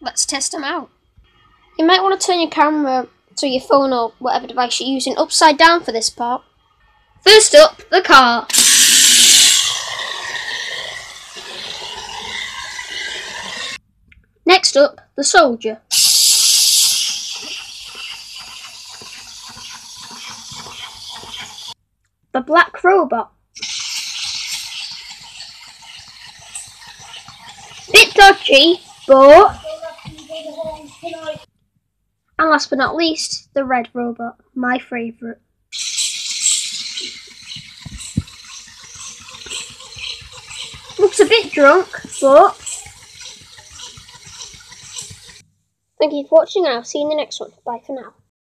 Let's test them out. You might want to turn your camera to your phone or whatever device you're using upside down for this part. First up, the car. Next up, the soldier. The black robot. Bit dodgy, but... And last but not least, the red robot, my favourite. Looks a bit drunk, but... Thank you for watching and I'll see you in the next one. Bye for now.